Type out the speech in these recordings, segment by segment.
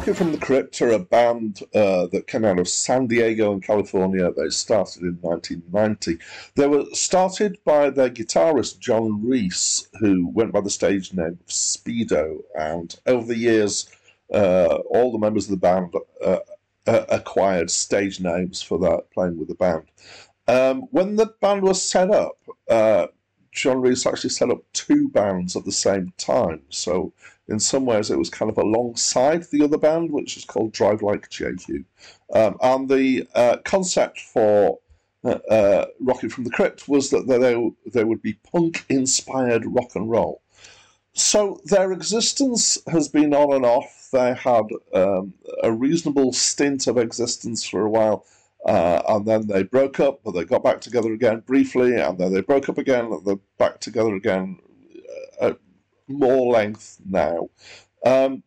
Rocket from the Crypt are a band that came out of San Diego in California. They started in 1990. They were started by their guitarist, John Reese, who went by the stage name of Speedo. And over the years, all the members of the band acquired stage names for that, playing with the band. When the band was set up, John Reese actually set up two bands at the same time. So in some ways, it was kind of alongside the other band, which is called Drive Like JQ. And the concept for Rocket from the Crypt was that they would be punk-inspired rock and roll. So their existence has been on and off. They had a reasonable stint of existence for a while, and then they broke up, but they got back together again briefly, and then they broke up again, and they're back together again at more length now.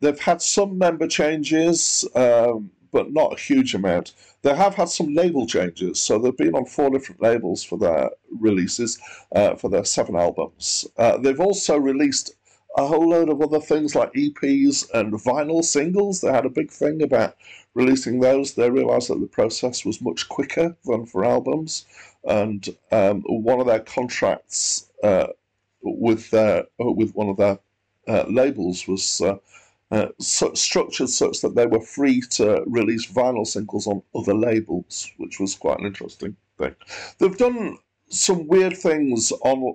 They've had some member changes, but not a huge amount. They have had some label changes, so they've been on 4 different labels for their releases, for their 7 albums. They've also released a whole load of other things like EPs and vinyl singles. They had a big thing about releasing those. They realised that the process was much quicker than for albums, and one of their contracts with one of their labels was structured such that they were free to release vinyl singles on other labels, which was quite an interesting thing. They've done some weird things on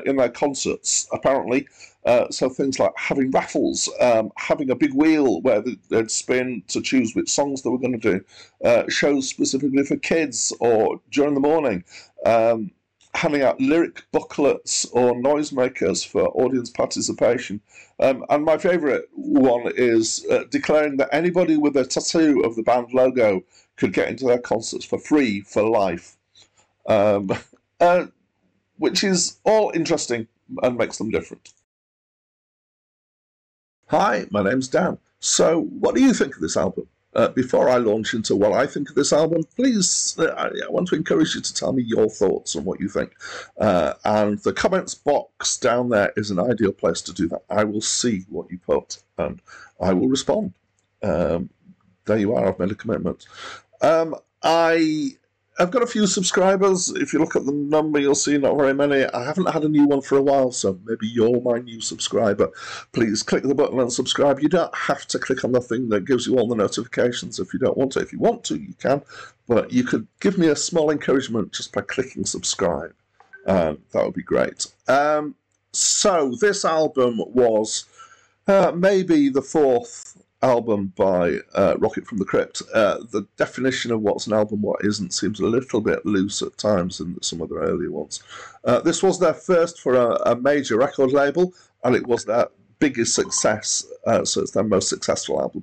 in their concerts, apparently. So things like having raffles, having a big wheel where they'd spin to choose which songs they were going to do, shows specifically for kids or during the morning, handing out lyric booklets or noisemakers for audience participation. And my favourite one is declaring that anybody with a tattoo of the band logo could get into their concerts for free for life, which is all interesting and makes them different. Hi, my name's Dan. So, what do you think of this album? Before I launch into what I think of this album, please, I want to encourage you to tell me your thoughts on what you think. And the comments box down there is an ideal place to do that. I will see what you put, and I will respond. There you are, I've made a commitment. I've got a few subscribers. If you look at the number, you'll see not very many. I haven't had a new one for a while, so maybe you're my new subscriber. Please click the button and subscribe. You don't have to click on the thing that gives you all the notifications if you don't want to. If you want to, you can. But you could give me a small encouragement just by clicking subscribe. That would be great. So this album was maybe the 4th album by Rocket from the Crypt. The definition of what's an album, what isn't, seems a little bit loose at times in some of their earlier ones. This was their first for a major record label, and it was their biggest success, so it's their most successful album.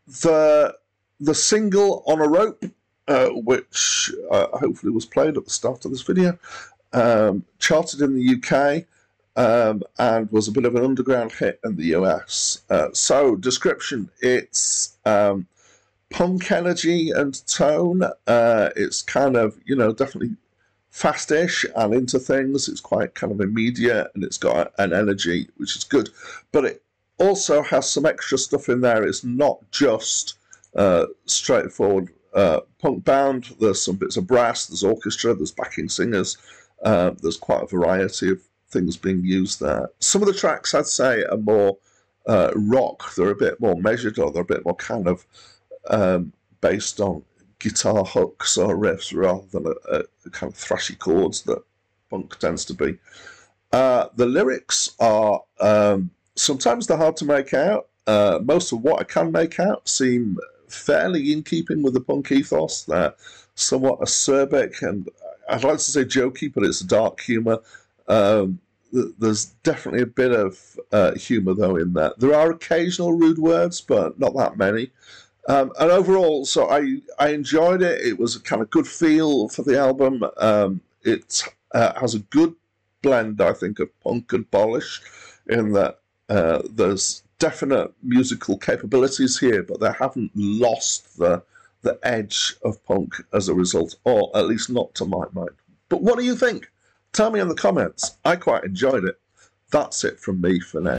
The single On a Rope, which hopefully was played at the start of this video, charted in the UK, and was a bit of an underground hit in the US. So, description, it's punk energy and tone. It's kind of, definitely fast-ish and into things. It's quite kind of immediate, and it's got an energy, which is good. But it also has some extra stuff in there. It's not just straightforward punk band. There's some bits of brass, there's orchestra, there's backing singers. There's quite a variety of things being used there. Some of the tracks, I'd say, are more rock. They're a bit more measured, or they're a bit more kind of based on guitar hooks or riffs rather than a kind of thrashy chords that punk tends to be. The lyrics are sometimes they're hard to make out. Most of what I can make out seem fairly in keeping with the punk ethos. They're somewhat acerbic, and I'd like to say jokey, but it's a dark humour. There's definitely a bit of humour, though, in there. There are occasional rude words, but not that many. And overall, so I enjoyed it. It was a kind of good feel for the album. It has a good blend, I think, of punk and polish, in that there's definite musical capabilities here, but they haven't lost the edge of punk as a result, or at least not to my mind. But what do you think? Tell me in the comments. I quite enjoyed it. That's it from me for now.